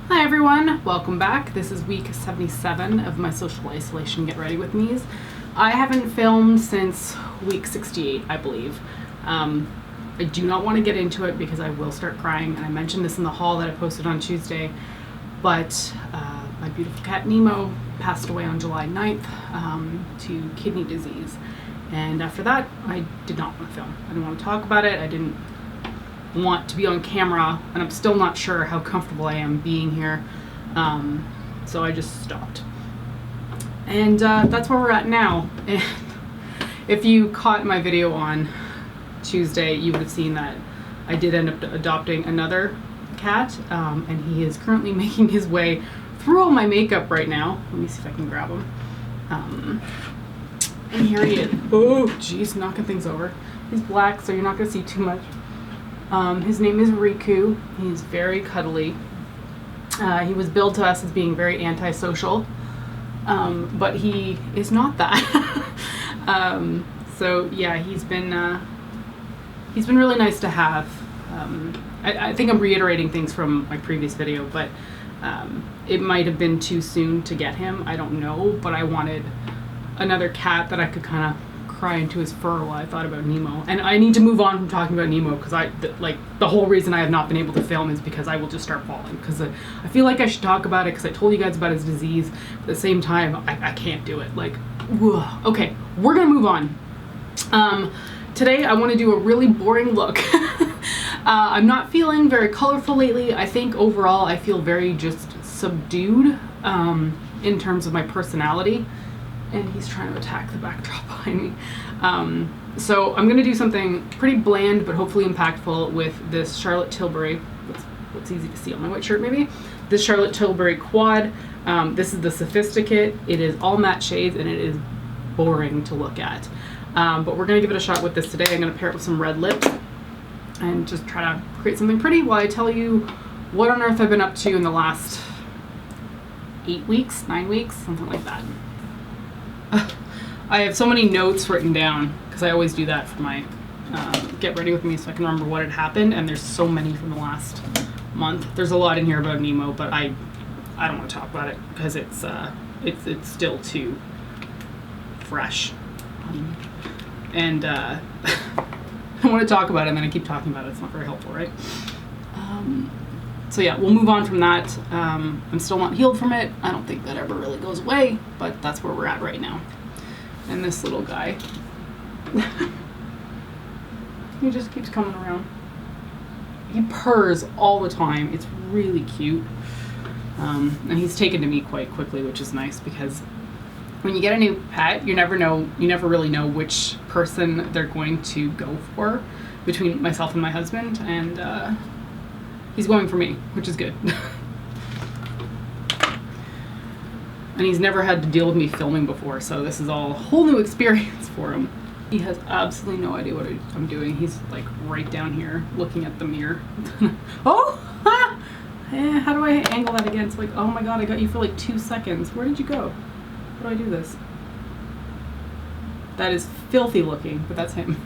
Hi everyone, welcome back. This is week 77 of my social isolation get ready with me's. I haven't filmed since week 68, I believe. I do not want to get into it because I will start crying, and I mentioned this in the haul that I posted on Tuesday, but my beautiful cat Nemo passed away on July 9th to kidney disease, and after that I did not want to film. I didn't want to talk about it. I didn't want to be on camera, and I'm still not sure how comfortable I am being here, so I just stopped. And that's where we're at now. And if you caught my video on Tuesday, you would have seen that I did end up adopting another cat, and he is currently making his way through all my makeup right now. Let me see if I can grab him. And here he is. Oh geez, knocking things over. He's black, so you're not going to see too much. His name is Riku. He's very cuddly. He was billed to us as being very antisocial, but he is not that. So yeah, he's been really nice to have. I think I'm reiterating things from my previous video, but it might have been too soon to get him. I don't know, but I wanted another cat that I could kind of cry into his fur while I thought about Nemo. And I need to move on from talking about Nemo because the whole reason I have not been able to film is because I will just start bawling, because I feel like I should talk about it because I told you guys about his disease, but at the same time I can't do it. Okay, we're gonna move on. Today I want to do a really boring look. I'm not feeling very colorful lately. I think overall I feel very just subdued in terms of my personality. And he's trying to attack the backdrop behind me. So I'm going to do something pretty bland but hopefully impactful with this Charlotte Tilbury. What's easy to see on my white shirt maybe? This Charlotte Tilbury quad. This is the Sophisticate. It is all matte shades and it is boring to look at. But we're going to give it a shot with this today. I'm going to pair it with some red lips and just try to create something pretty while I tell you what on earth I've been up to in the last 8 weeks, 9 weeks, something like that. I have so many notes written down because I always do that for my get ready with me so I can remember what had happened, and there's so many from the last month. There's a lot in here about Nemo, but I don't want to talk about it because it's still too fresh, and I want to talk about it and then I keep talking about it. It's not very helpful, right? So yeah, we'll move on from that. I'm still not healed from it. I don't think that ever really goes away, but that's where we're at right now. And this little guy, he just keeps coming around. He purrs all the time. It's really cute. And he's taken to me quite quickly, which is nice because when you get a new pet, you never really know which person they're going to go for between myself and my husband, and he's going for me, which is good. And he's never had to deal with me filming before, so this is all a whole new experience for him. He has absolutely no idea what I'm doing. He's like right down here looking at the mirror. Oh! Ah! How do I angle that again? It's like, oh my god, I got you for like 2 seconds. Where did you go? How do I do this? That is filthy looking, but that's him.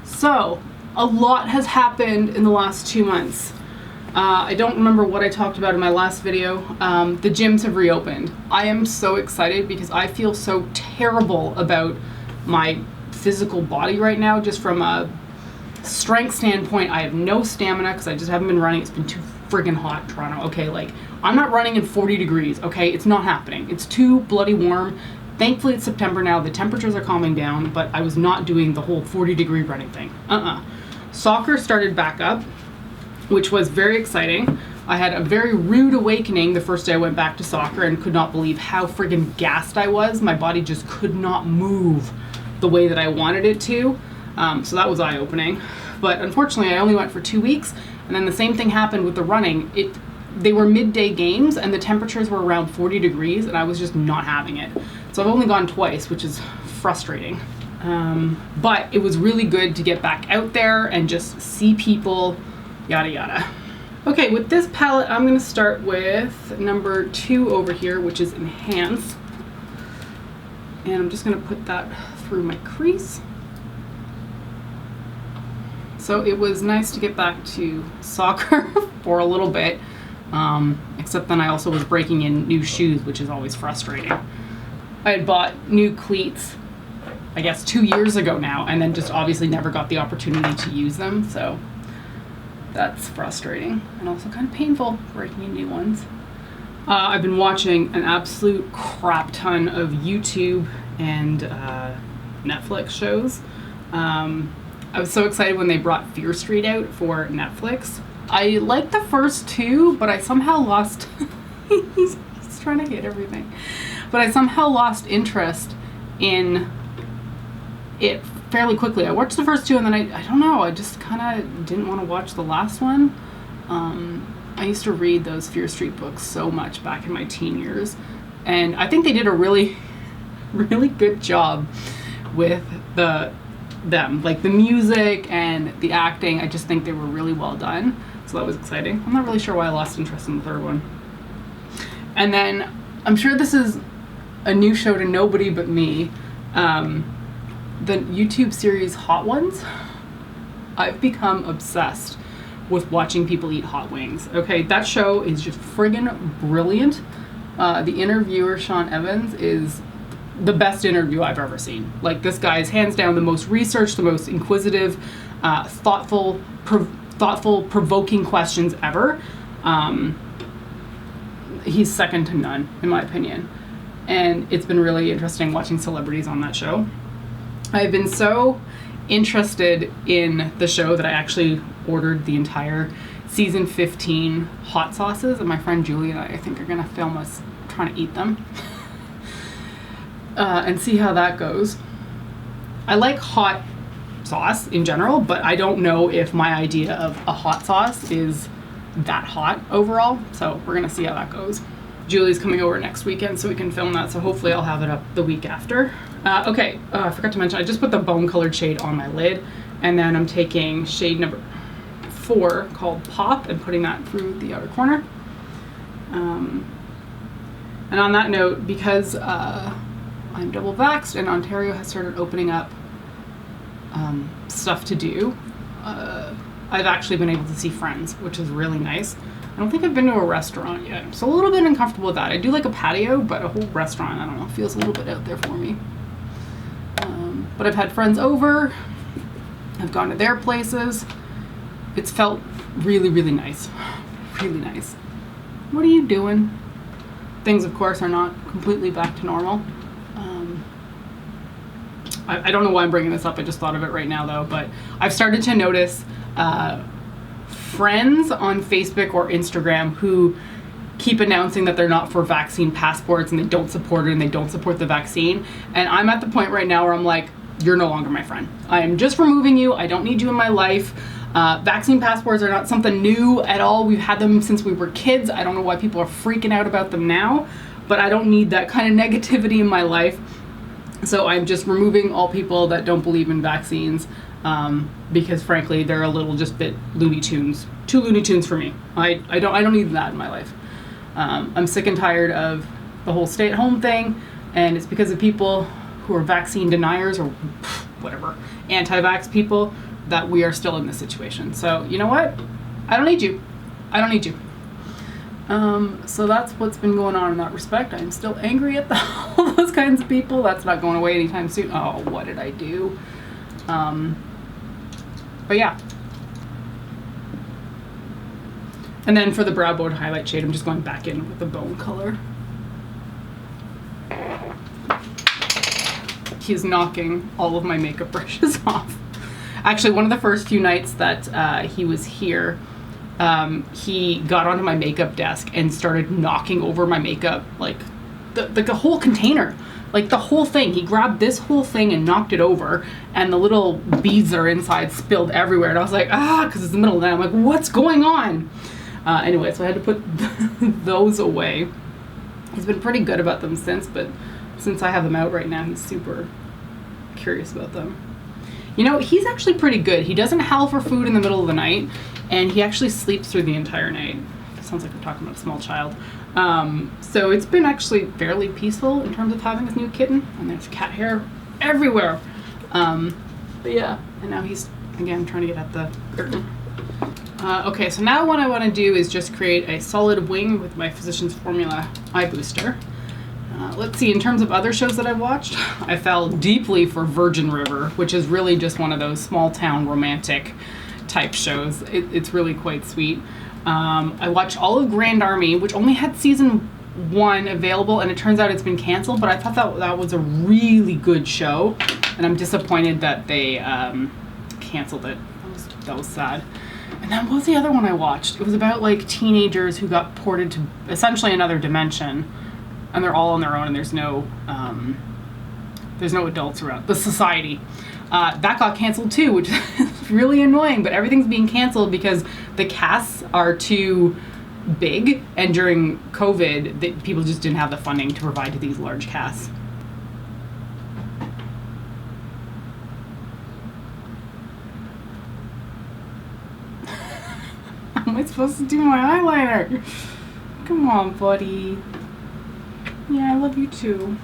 So, a lot has happened in the last 2 months. I don't remember what I talked about in my last video. The gyms have reopened. I am so excited because I feel so terrible about my physical body right now. Just from a strength standpoint, I have no stamina because I just haven't been running. It's been too friggin' hot in Toronto. Okay, like, I'm not running in 40 degrees, okay? It's not happening. It's too bloody warm. Thankfully, it's September now. The temperatures are calming down, but I was not doing the whole 40-degree running thing. Soccer started back up, which was very exciting. I had a very rude awakening the first day I went back to soccer and could not believe how friggin' gassed I was. My body just could not move the way that I wanted it to. So that was eye-opening. But unfortunately, I only went for 2 weeks, and then the same thing happened with the running. They were midday games, and the temperatures were around 40 degrees, and I was just not having it. So I've only gone twice, which is frustrating. But it was really good to get back out there and just see people, yada yada. Okay, with this palette, I'm going to start with number 2 over here, which is Enhance. And I'm just going to put that through my crease. So it was nice to get back to soccer for a little bit. except then I also was breaking in new shoes, which is always frustrating. I had bought new cleats, I guess 2 years ago now, and then just obviously never got the opportunity to use them, so that's frustrating and also kind of painful, breaking in new ones. I've been watching an absolute crap ton of YouTube and Netflix shows. I was so excited when they brought Fear Street out for Netflix. I liked the first two, but I somehow lost... he's trying to hit everything. But I somehow lost interest in it fairly quickly. I watched the first two and then I don't know, I just kind of didn't want to watch the last one. I used to read those Fear Street books so much back in my teen years, and I think they did a really, really good job with them. Like the music and the acting, I just think they were really well done, so that was exciting. I'm not really sure why I lost interest in the third one. And then, I'm sure this is a new show to nobody but me, the YouTube series Hot Ones. I've become obsessed with watching people eat hot wings. Okay, that show is just friggin' brilliant. The interviewer, Sean Evans, is the best interview I've ever seen. Like, this guy is hands down the most researched, the most inquisitive, thoughtful, provoking questions ever. He's second to none, in my opinion. And it's been really interesting watching celebrities on that show. I've been so interested in the show that I actually ordered the entire season 15 hot sauces, and my friend Julie and I think are gonna film us trying to eat them and see how that goes. I like hot sauce in general, but I don't know if my idea of a hot sauce is that hot overall, so we're gonna see how that goes. Julie's coming over next weekend so we can film that, so hopefully I'll have it up the week after. Okay, I forgot to mention, I just put the bone colored shade on my lid, and then I'm taking shade number 4 called Pop and putting that through the outer corner. And on that note, because I'm double vaxxed and Ontario has started opening up stuff to do, I've actually been able to see friends, which is really nice. I don't think I've been to a restaurant yet, so a little bit uncomfortable with that. I do like a patio, but a whole restaurant, I don't know, feels a little bit out there for me. But I've had friends over, I've gone to their places. It's felt really, really nice. Really nice. What are you doing? Things, of course, are not completely back to normal. I don't know why I'm bringing this up, I just thought of it right now though, but I've started to notice friends on Facebook or Instagram who keep announcing that they're not for vaccine passports and they don't support it and they don't support the vaccine. And I'm at the point right now where I'm like, you're no longer my friend. I am just removing you. I don't need you in my life. Vaccine passports are not something new at all. We've had them since we were kids. I don't know why people are freaking out about them now, but I don't need that kind of negativity in my life. So I'm just removing all people that don't believe in vaccines, because frankly, they're a little just bit Looney Tunes. Too Looney Tunes for me. I don't need that in my life. I'm sick and tired of the whole stay-at-home thing, and it's because of people who are vaccine deniers or whatever, anti-vax people, that we are still in this situation. So you know what? I don't need you. I don't need you. So that's what's been going on in that respect. I'm still angry at all those kinds of people. That's not going away anytime soon. Oh, what did I do? But yeah. And then for the brow bone highlight shade, I'm just going back in with the bone color. He's knocking all of my makeup brushes off. Actually, one of the first few nights that he was here, he got onto my makeup desk and started knocking over my makeup, like the whole container, like the whole thing. He grabbed this whole thing and knocked it over, and the little beads that are inside spilled everywhere. And I was like, because it's the middle of the night. I'm like, what's going on? Anyway, so I had to put those away. He's been pretty good about them since, but since I have them out right now, he's super curious about them. You know, he's actually pretty good. He doesn't howl for food in the middle of the night, and he actually sleeps through the entire night. Sounds like we're talking about a small child. So it's been actually fairly peaceful in terms of having this new kitten, and there's cat hair everywhere. But yeah, and now he's, again, trying to get at the curtain. Okay, so now what I want to do is just create a solid wing with my Physicians Formula eye booster. Let's see, in terms of other shows that I've watched, I fell deeply for Virgin River, which is really just one of those small town romantic type shows. It's really quite sweet. I watched all of Grand Army, which only had season 1 available, and it turns out it's been canceled, but I thought that was a really good show, and I'm disappointed that they canceled it. That was sad. And then what was the other one I watched? It was about like teenagers who got ported to essentially another dimension, and they're all on their own, and there's no adults around. The Society. That got canceled too, which is really annoying, but everything's being canceled because the casts are too big, and during COVID, people just didn't have the funding to provide to these large casts. How am I supposed to do my eyeliner? Come on, buddy. Yeah, I love you too.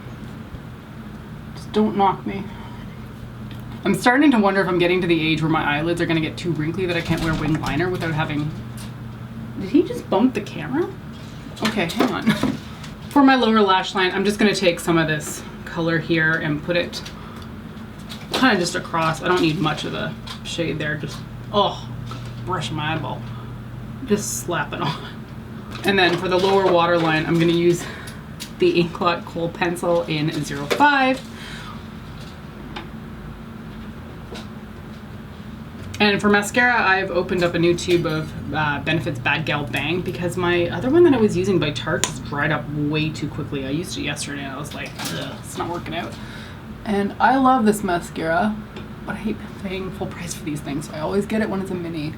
Just don't knock me. I'm starting to wonder if I'm getting to the age where my eyelids are going to get too wrinkly that I can't wear winged liner without having... Did he just bump the camera? Okay, hang on. For my lower lash line, I'm just going to take some of this color here and put it kind of just across. I don't need much of the shade there. Just, brush my eyeball. Just slap it on. And then for the lower waterline, I'm going to use the INGLOT Kohl pencil in 05. And for mascara, I've opened up a new tube of Benefit's Bad Gal Bang because my other one that I was using by Tarte just dried up way too quickly. I used it yesterday and I was like, ugh, it's not working out. And I love this mascara, but I hate paying full price for these things, so I always get it when it's a mini.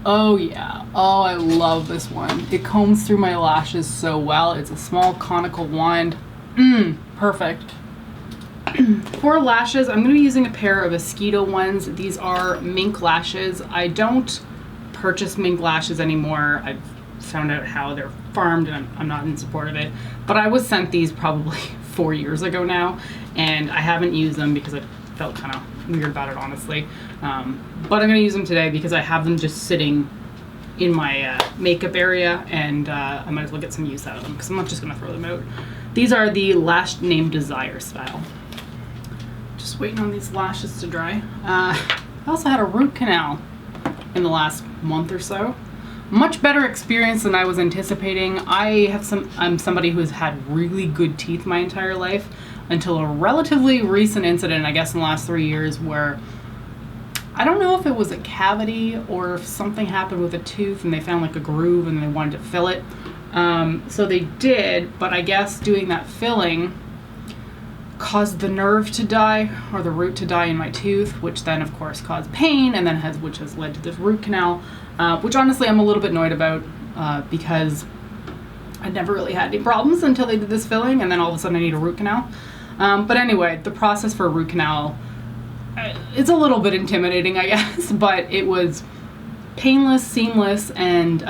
Oh yeah, oh I love this one. It combs through my lashes so well. It's a small conical wand. Perfect. For lashes, I'm going to be using a pair of Esqido ones. These are mink lashes. I don't purchase mink lashes anymore. I've found out how they're farmed and I'm not in support of it. But I was sent these probably 4 years ago now, and I haven't used them because I felt kind of weird about it, honestly. But I'm going to use them today because I have them just sitting in my makeup area, and I might as well get some use out of them because I'm not just going to throw them out. These are the Lash Named Desire style. Just waiting on these lashes to dry. I also had a root canal in the last month or so. Much better experience than I was anticipating. I'm somebody who's had really good teeth my entire life until a relatively recent incident, I guess in the last 3 years, where I don't know if it was a cavity or if something happened with a tooth and they found like a groove and they wanted to fill it. So they did, but I guess doing that filling caused the nerve to die, or the root to die in my tooth, which then of course caused pain, and then which has led to this root canal, which honestly I'm a little bit annoyed about because I never really had any problems until they did this filling, and then all of a sudden I need a root canal. But anyway, the process for a root canal, it's a little bit intimidating, I guess, but it was painless, seamless, and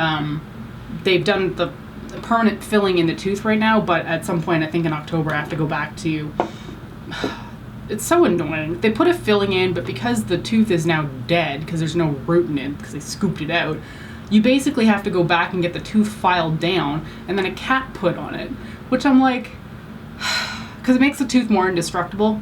they've done the permanent filling in the tooth right now, but at some point, I think in October, I have to go back to... It's so annoying. They put a filling in, but because the tooth is now dead, because there's no root in it, because they scooped it out, you basically have to go back and get the tooth filed down, and then a cap put on it, which I'm like... Because it makes the tooth more indestructible,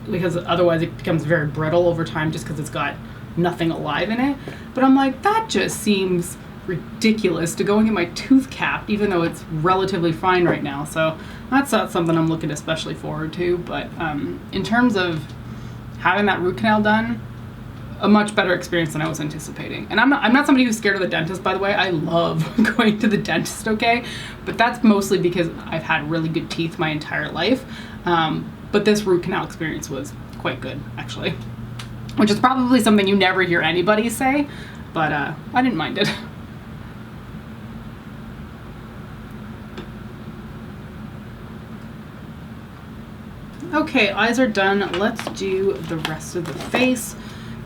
because otherwise it becomes very brittle over time just because it's got nothing alive in it. But I'm like, that just seems ridiculous to go and get my tooth capped, even though it's relatively fine right now. So that's not something I'm looking especially forward to. But in terms of having that root canal done, a much better experience than I was anticipating. And I'm not somebody who's scared of the dentist, by the way. I love going to the dentist, okay? But that's mostly because I've had really good teeth my entire life. But this root canal experience was quite good, actually. Which is probably something you never hear anybody say, but I didn't mind it. Okay, eyes are done. Let's do the rest of the face.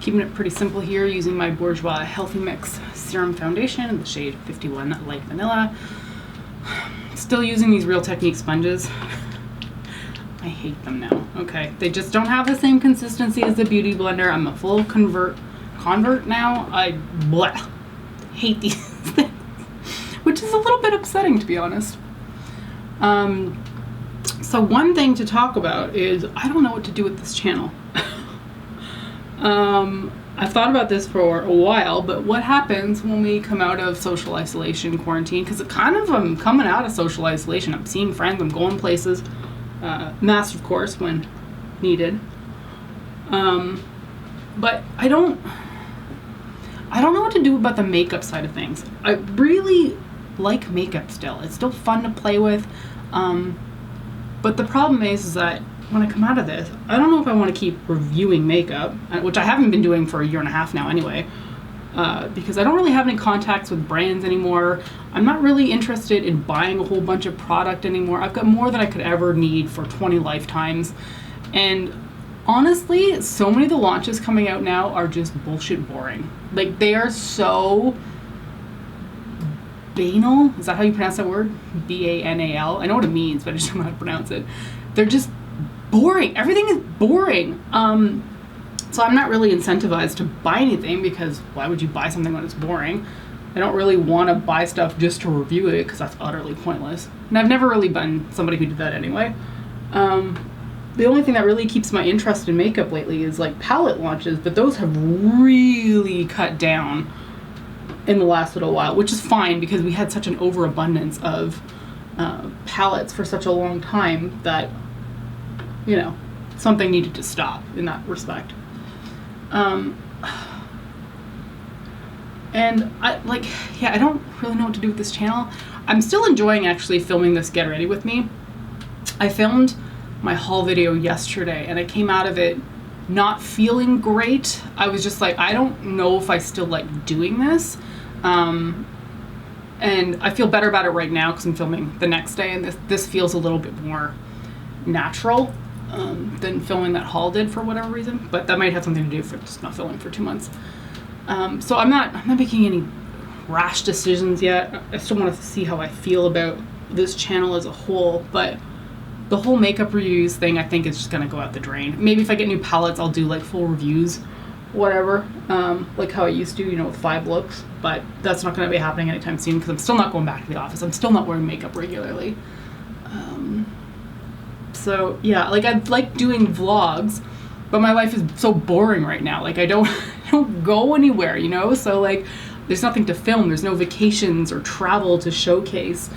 Keeping it pretty simple here, using my Bourjois Healthy Mix Serum Foundation in the shade 51 Light Vanilla. Still using these Real Technique sponges. I hate them now. Okay, they just don't have the same consistency as the Beauty Blender. I'm a full convert now. hate these things, which is a little bit upsetting, to be honest. So one thing to talk about is I don't know what to do with this channel. I've thought about this for a while, but what happens when we come out of social isolation, quarantine? Because I'm coming out of social isolation. I'm seeing friends, I'm going places, masked of course when needed. But I don't know what to do about the makeup side of things. I really like makeup still. It's still fun to play with. But the problem is that when I come out of this, I don't know if I want to keep reviewing makeup, which I haven't been doing for a year and a half now anyway, because I don't really have any contacts with brands anymore. I'm not really interested in buying a whole bunch of product anymore. I've got more than I could ever need for 20 lifetimes. And honestly, so many of the launches coming out now are just bullshit boring. Like, they are so banal. Is that how you pronounce that word? B-A-N-A-L. I know what it means, but I just don't know how to pronounce it. They're just boring. Everything is boring. So I'm not really incentivized to buy anything, because why would you buy something when it's boring? I don't really want to buy stuff just to review it, because that's utterly pointless. And I've never really been somebody who did that anyway. The only thing that really keeps my interest in makeup lately is like palette launches, but those have really cut down in the last little while, which is fine because we had such an overabundance of palettes for such a long time that, you know, something needed to stop in that respect. And I don't really know what to do with this channel. I'm still enjoying actually filming this Get Ready With Me. I filmed my haul video yesterday and I came out of it not feeling great. I was just like, I don't know if I still like doing this. And I feel better about it right now because I'm filming the next day, and this feels a little bit more natural than filming that haul did for whatever reason. But that might have something to do with just not filming for 2 months. So I'm not making any rash decisions yet. I still want to see how I feel about this channel as a whole, but the whole makeup reviews thing I think is just gonna go out the drain. Maybe if I get new palettes, I'll do like full reviews, whatever, like how I used to, you know, with 5 looks, but that's not gonna be happening anytime soon because I'm still not going back to the office. I'm still not wearing makeup regularly. So yeah, like I like doing vlogs, but my life is so boring right now. Like I don't go anywhere, you know? So like there's nothing to film, there's no vacations or travel to showcase.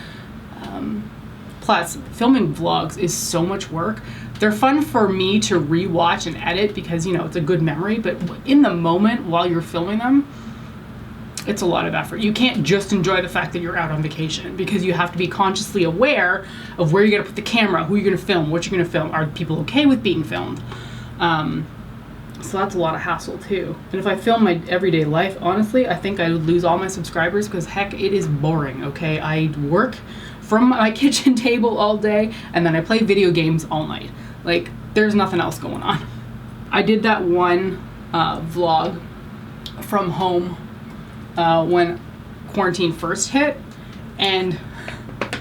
Plus, filming vlogs is so much work. They're fun for me to rewatch and edit because, you know, it's a good memory, but in the moment while you're filming them, it's a lot of effort. You can't just enjoy the fact that you're out on vacation because you have to be consciously aware of where you're gonna put the camera, who you're gonna film, what you're gonna film. Are people okay with being filmed? So that's a lot of hassle too. And if I film my everyday life, honestly, I think I would lose all my subscribers because heck, it is boring, okay? I work from my kitchen table all day and then I play video games all night. Like, there's nothing else going on. I did that one vlog from home when quarantine first hit, and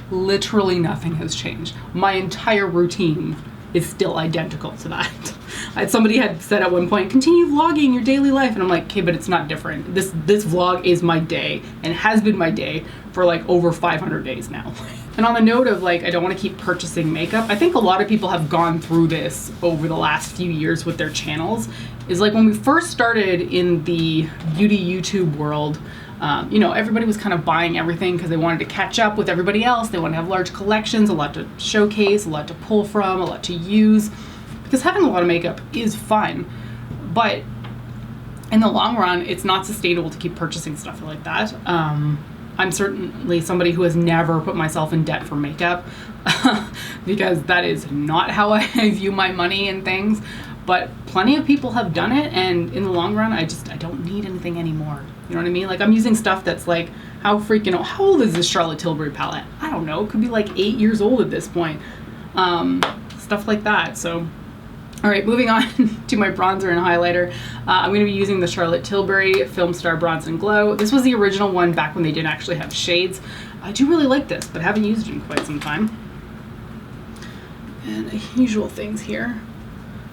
literally nothing has changed. My entire routine is still identical to that. Somebody had said at one point, continue vlogging your daily life, and I'm like, okay, but it's not different. This vlog is my day and has been my day for like over 500 days now. And on the note of like, I don't want to keep purchasing makeup, I think a lot of people have gone through this over the last few years with their channels. Is like when we first started in the beauty YouTube world, you know, everybody was kind of buying everything because they wanted to catch up with everybody else. They wanted to have large collections, a lot to showcase, a lot to pull from, a lot to use. Because having a lot of makeup is fun, but in the long run, it's not sustainable to keep purchasing stuff like that. I'm certainly somebody who has never put myself in debt for makeup because that is not how I view my money and things. But plenty of people have done it, and in the long run, I don't need anything anymore. You know what I mean? Like, I'm using stuff that's like, how old is this Charlotte Tilbury palette? I don't know. It could be like 8 years old at this point. Stuff like that. So, all right, moving on to my bronzer and highlighter. I'm going to be using the Charlotte Tilbury Filmstar Bronze and Glow. This was the original one back when they didn't actually have shades. I do really like this, but I haven't used it in quite some time. And the usual things here.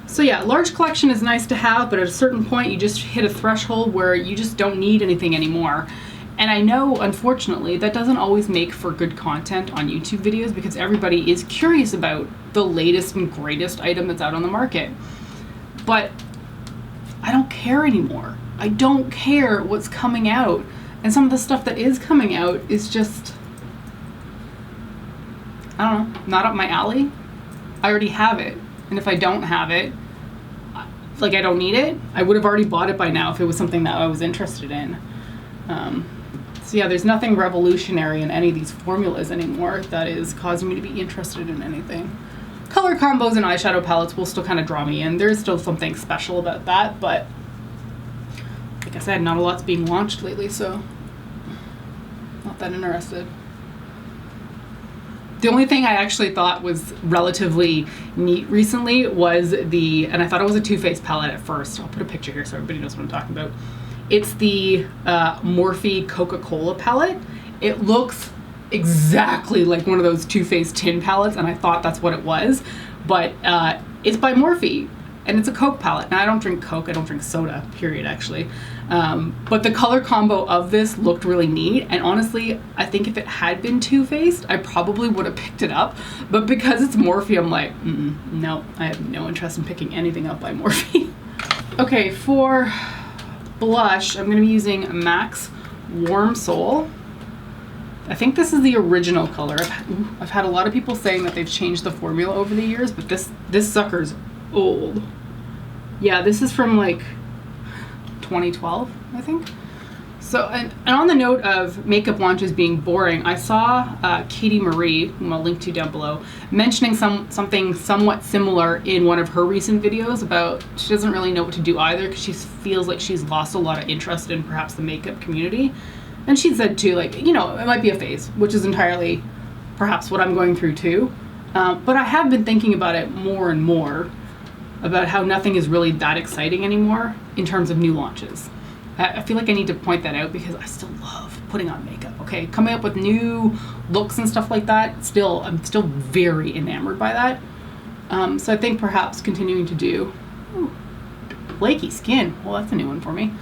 So yeah, large collection is nice to have, but at a certain point you just hit a threshold where you just don't need anything anymore. And I know, unfortunately, that doesn't always make for good content on YouTube videos because everybody is curious about the latest and greatest item that's out on the market. But I don't care anymore. I don't care what's coming out. And some of the stuff that is coming out is just, I don't know, not up my alley. I already have it. And if I don't have it, like I don't need it, I would have already bought it by now if it was something that I was interested in. So yeah, there's nothing revolutionary in any of these formulas anymore that is causing me to be interested in anything. Color combos and eyeshadow palettes will still kind of draw me in. There's still something special about that, but like I said, not a lot's being launched lately, so not that interested. The only thing I actually thought was relatively neat recently was and I thought it was a Too Faced palette at first. I'll put a picture here so everybody knows what I'm talking about. It's the Morphe Coca-Cola palette. It looks exactly like one of those Too Faced tin palettes, and I thought that's what it was, but it's by Morphe, and it's a Coke palette. Now, I don't drink Coke, I don't drink soda, period, actually. But the color combo of this looked really neat, and honestly, I think if it had been Too Faced, I probably would have picked it up, but because it's Morphe, I'm like, no, I have no interest in picking anything up by Morphe. Okay, for blush, I'm going to be using MAC's Warm Soul. I think this is the original color. I've had a lot of people saying that they've changed the formula over the years, but this sucker's old. Yeah, this is from like 2012, I think. So, and on the note of makeup launches being boring, I saw Katie Marie, whom I'll link to down below, mentioning something somewhat similar in one of her recent videos about she doesn't really know what to do either because she feels like she's lost a lot of interest in perhaps the makeup community. And she said too, like, you know, it might be a phase, which is entirely perhaps what I'm going through too. But I have been thinking about it more and more, about how nothing is really that exciting anymore in terms of new launches. I feel like I need to point that out because I still love putting on makeup, okay? Coming up with new looks and stuff like that, I'm still very enamored by that. So I think perhaps continuing to do flaky skin, well, that's a new one for me.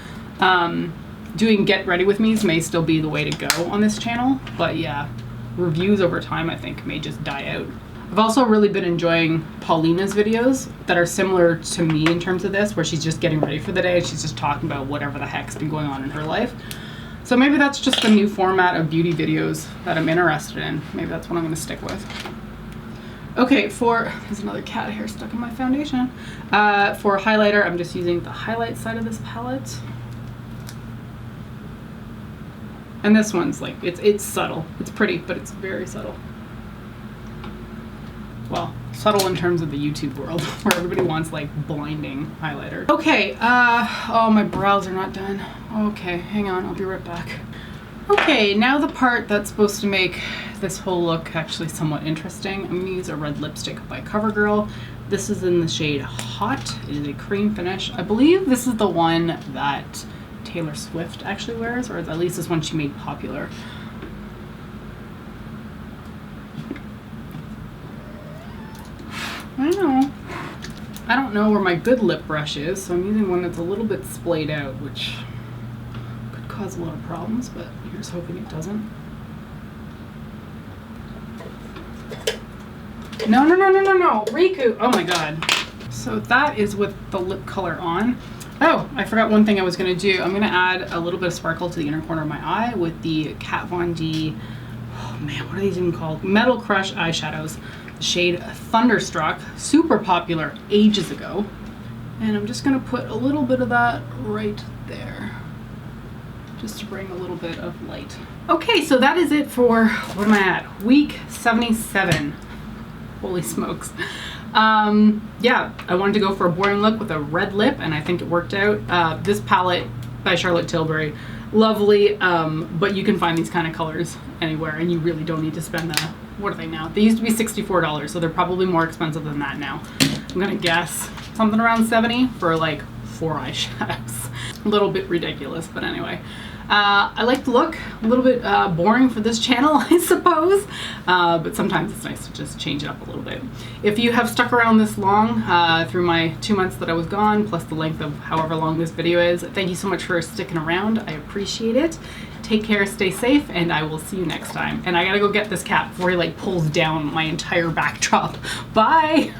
Doing Get Ready With Me's may still be the way to go on this channel, but yeah, reviews over time I think may just die out. I've also really been enjoying Paulina's videos that are similar to me in terms of this, where she's just getting ready for the day. She's just talking about whatever the heck's been going on in her life. So maybe that's just the new format of beauty videos that I'm interested in. Maybe that's what I'm going to stick with. Okay, there's another cat hair stuck in my foundation. For highlighter, I'm just using the highlight side of this palette. And this one's like, it's subtle. It's pretty, but it's very subtle. Well, subtle in terms of the YouTube world, where everybody wants like blinding highlighter. Okay, oh, my brows are not done. Okay, hang on, I'll be right back. Okay, now the part that's supposed to make this whole look actually somewhat interesting. I'm gonna use a red lipstick by Covergirl. This is in the shade Hot. It is a cream finish. I believe this is the one that Taylor Swift actually wears, or at least this one she made popular. I don't know where my good lip brush is, so I'm using one that's a little bit splayed out, which could cause a lot of problems, but here's hoping it doesn't. No, Riku, oh my god. So that is with the lip color on. Oh, I forgot one thing I was gonna do. I'm gonna add a little bit of sparkle to the inner corner of my eye with the Kat Von D, oh man, what are these even called? Metal Crush eyeshadows. Shade Thunderstruck, super popular ages ago. And I'm just gonna put a little bit of that right there, just to bring a little bit of light. Okay, so that is it for, what am I at? Week 77. Holy smokes. Yeah, I wanted to go for a boring look with a red lip, and I think it worked out. This palette by Charlotte Tilbury, lovely, but you can find these kind of colors anywhere, and you really don't need to spend the, what are they now? They used to be $64, so they're probably more expensive than that now. I'm gonna guess something around 70 for like 4 eyeshadows. A little bit ridiculous, but anyway. I like the look, a little bit boring for this channel, I suppose, but sometimes it's nice to just change it up a little bit. If you have stuck around this long through my 2 months that I was gone, plus the length of however long this video is, thank you so much for sticking around. I appreciate it. take care, stay safe, and I will see you next time. And I gotta go get this cat before he like pulls down my entire backdrop. Bye!